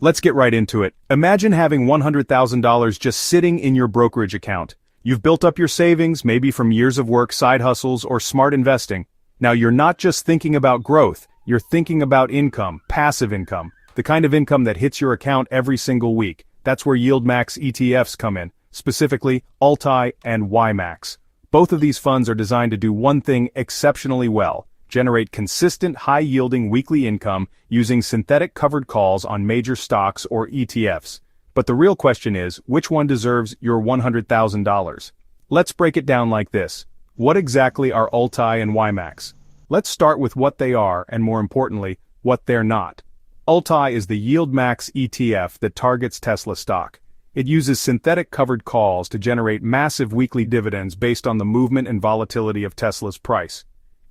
Let's get right into it. Imagine having $100,000 just sitting in your brokerage account. You've built up your savings, maybe from years of work, side hustles, or smart investing. Now you're not just thinking about growth, you're thinking about income, passive income, the kind of income that hits your account every single week. That's where YMAX ETFs come in, specifically ULTY and YMAX. Both of these funds are designed to do one thing exceptionally well: generate consistent, high-yielding weekly income using synthetic covered calls on major stocks or ETFs. But the real question is, which one deserves your $100,000? Let's break it down like this. What exactly are ULTY and YMAX? Let's start with what they are, and more importantly, what they're not. ULTY is the YMAX ETF that targets Tesla stock. It uses synthetic covered calls to generate massive weekly dividends based on the movement and volatility of Tesla's price.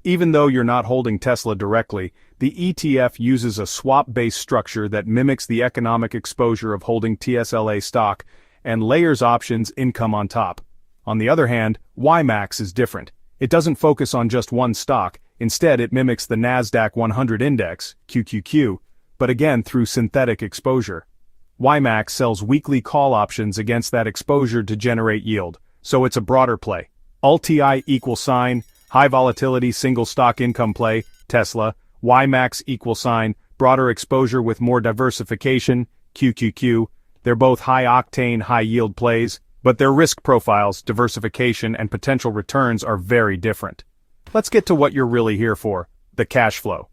Even though you're not holding Tesla directly, the ETF uses a swap-based structure that mimics the economic exposure of holding TSLA stock and layers options income on top. On the other hand, YMAX is different. It doesn't focus on just one stock. Instead, it mimics the NASDAQ 100 index, QQQ, but again through synthetic exposure. YMAX sells weekly call options against that exposure to generate yield, so it's a broader play. ULTY high volatility single stock income play, Tesla. YMAX broader exposure with more diversification, QQQ. They're both high octane, high yield plays, but their risk profiles, diversification, and potential returns are very different. Let's get to what you're really here for: the cash flow.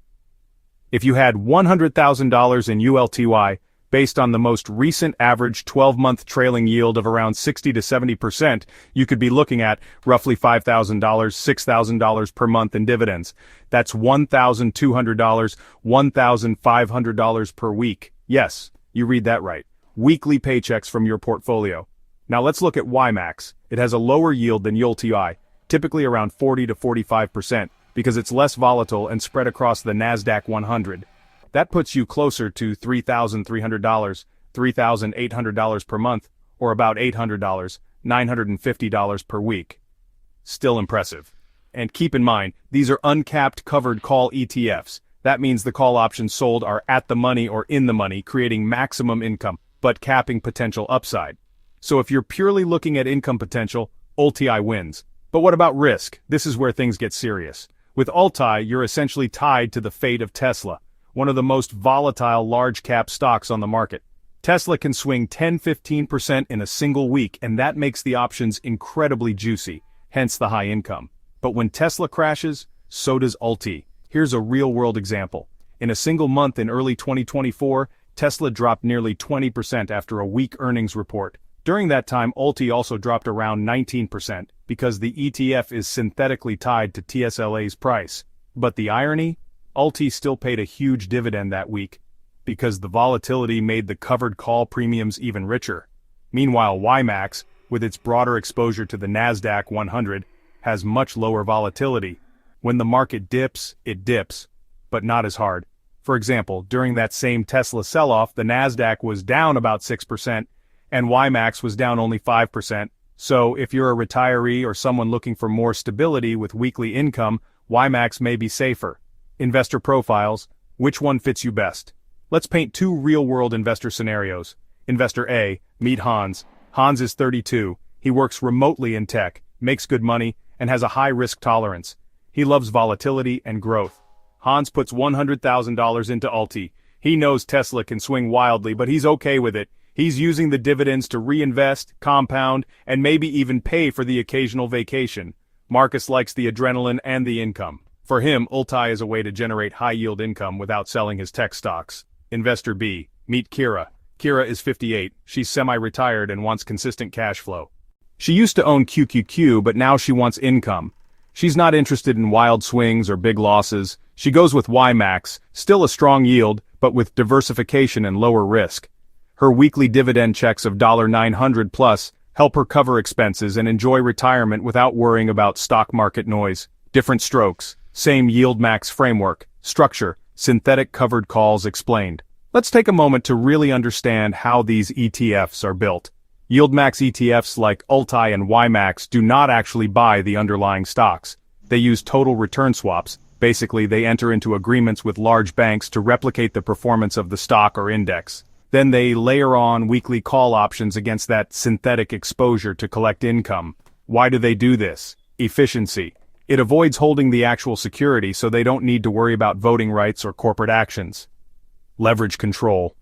If you had $100,000 in ULTY, based on the most recent average 12-month trailing yield of around 60 to 70%, you could be looking at roughly $5,000, $6,000 per month in dividends. That's $1,200, $1,500 per week. Yes, you read that right. Weekly paychecks from your portfolio. Now let's look at YMAX. It has a lower yield than ULTY, typically around 40 to 45%, because it's less volatile and spread across the NASDAQ 100. That puts you closer to $3,300, $3,800 per month, or about $800, $950 per week. Still impressive. And keep in mind, these are uncapped covered call ETFs. That means the call options sold are at the money or in the money, creating maximum income, but capping potential upside. So if you're purely looking at income potential, ULTY wins. But what about risk? This is where things get serious. With ULTY, you're essentially tied to the fate of Tesla, one of the most volatile large-cap stocks on the market. Tesla can swing 10-15% in a single week, and that makes the options incredibly juicy, hence the high income. But when Tesla crashes, so does ULTY. Here's a real-world example. In a single month in early 2024, Tesla dropped nearly 20% after a weak earnings report. During that time, ULTY also dropped around 19%, because the ETF is synthetically tied to TSLA's price. But the irony? ULTY still paid a huge dividend that week, because the volatility made the covered call premiums even richer. Meanwhile, YMAX, with its broader exposure to the NASDAQ 100, has much lower volatility. When the market dips, it dips, but not as hard. For example, during that same Tesla sell-off, the NASDAQ was down about 6%, and YMAX was down only 5%. So, if you're a retiree or someone looking for more stability with weekly income, YMAX may be safer. Investor profiles, which one fits you best? Let's paint two real-world investor scenarios. Investor A, meet Hans. Hans is 32, he works remotely in tech, makes good money, and has a high risk tolerance. He loves volatility and growth. Hans puts $100,000 into ULTY. He knows Tesla can swing wildly, but he's okay with it. He's using the dividends to reinvest, compound, and maybe even pay for the occasional vacation. Marcus likes the adrenaline and the income. For him, ULTY is a way to generate high-yield income without selling his tech stocks. Investor B, meet Kira. Kira is 58, she's semi-retired and wants consistent cash flow. She used to own QQQ, but now she wants income. She's not interested in wild swings or big losses. She goes with YMAX, still a strong yield, but with diversification and lower risk. Her weekly dividend checks of $900 plus help her cover expenses and enjoy retirement without worrying about stock market noise. Different strokes, same YMAX framework, structure, synthetic covered calls explained. Let's take a moment to really understand how these ETFs are built. YMAX ETFs like ULTY and YMAX do not actually buy the underlying stocks. They use total return swaps. Basically, they enter into agreements with large banks to replicate the performance of the stock or index. Then they layer on weekly call options against that synthetic exposure to collect income. Why do they do this? Efficiency. It avoids holding the actual security so they don't need to worry about voting rights or corporate actions. Leverage control.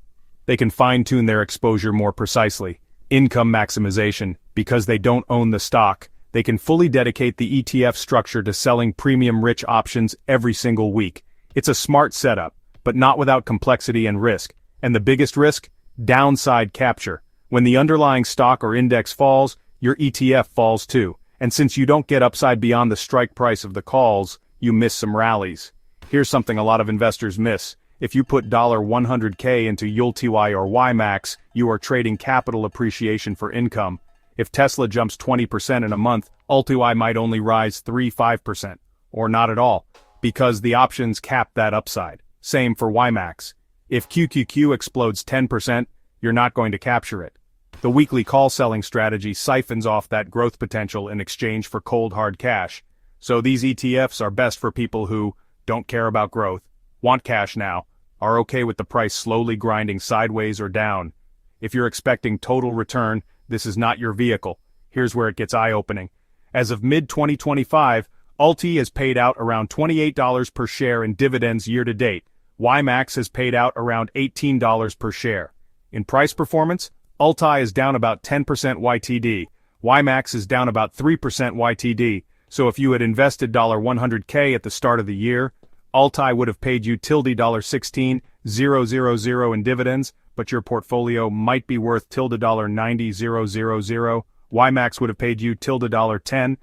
They can fine-tune their exposure more precisely. Income maximization. Because they don't own the stock, they can fully dedicate the ETF structure to selling premium-rich options every single week. It's a smart setup, but not without complexity and risk. And the biggest risk? Downside capture. When the underlying stock or index falls, your ETF falls too. And since you don't get upside beyond the strike price of the calls, you miss some rallies. Here's something a lot of investors miss. If you put $100K into ULTY or YMAX, you are trading capital appreciation for income. If Tesla jumps 20% in a month, ULTY might only rise 3-5%, or not at all, because the options cap that upside. Same for YMAX. If QQQ explodes 10%, you're not going to capture it. The weekly call selling strategy siphons off that growth potential in exchange for cold hard cash. So these ETFs are best for people who don't care about growth, want cash now, are okay with the price slowly grinding sideways or down. If you're expecting total return, this is not your vehicle. Here's where it gets eye-opening. As of mid-2025, ULTY has paid out around $28 per share in dividends year-to-date. YMAX has paid out around $18 per share. In price performance, ULTY is down about 10% YTD. YMAX is down about 3% YTD. So if you had invested $100K at the start of the year, ULTY would have paid you $16,000 in dividends, but your portfolio might be worth $90,000. YMAX would have paid you $10,000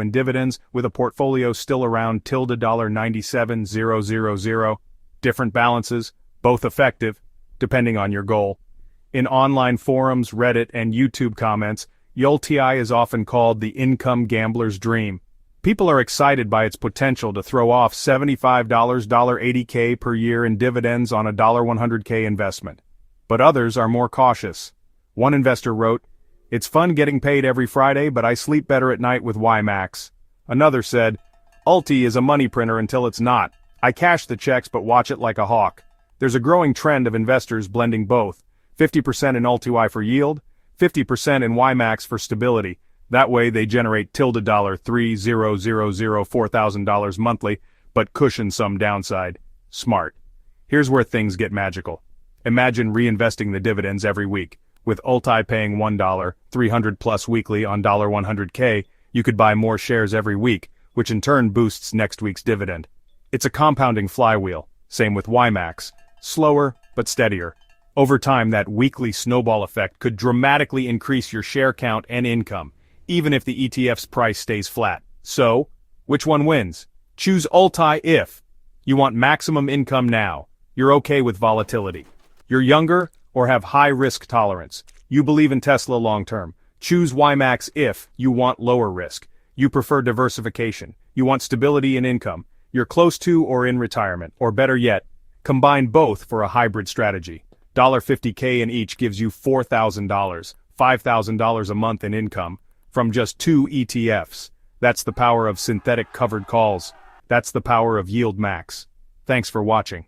in dividends, with a portfolio still around $97,000. Different balances, both effective, depending on your goal. In online forums, Reddit, and YouTube comments, ULTY is often called the income gambler's dream. People are excited by its potential to throw off $75, $80K per year in dividends on a $100K investment. But others are more cautious. One investor wrote, "It's fun getting paid every Friday, but I sleep better at night with YMAX." Another said, "ULTY is a money printer until it's not. I cash the checks but watch it like a hawk." There's a growing trend of investors blending both. 50% in ULTY for yield, 50% in YMAX for stability. That way they generate $4,000 monthly, but cushion some downside. Smart. Here's where things get magical. Imagine reinvesting the dividends every week. With ULTY paying $1, 300 plus weekly on $100K, you could buy more shares every week, which in turn boosts next week's dividend. It's a compounding flywheel. Same with YMAX. Slower, but steadier. Over time, that weekly snowball effect could dramatically increase your share count and income, even if the ETF's price stays flat. So, which one wins? Choose ULTY if you want maximum income now, you're okay with volatility. You're younger or have high risk tolerance. You believe in Tesla long-term. Choose YMAX if you want lower risk. You prefer diversification. You want stability in income. You're close to or in retirement, or better yet, combine both for a hybrid strategy. $50K in each gives you $4,000, $5,000 a month in income, from just 2 ETFs. That's the power of synthetic covered calls. That's the power of Yield Max. Thanks for watching.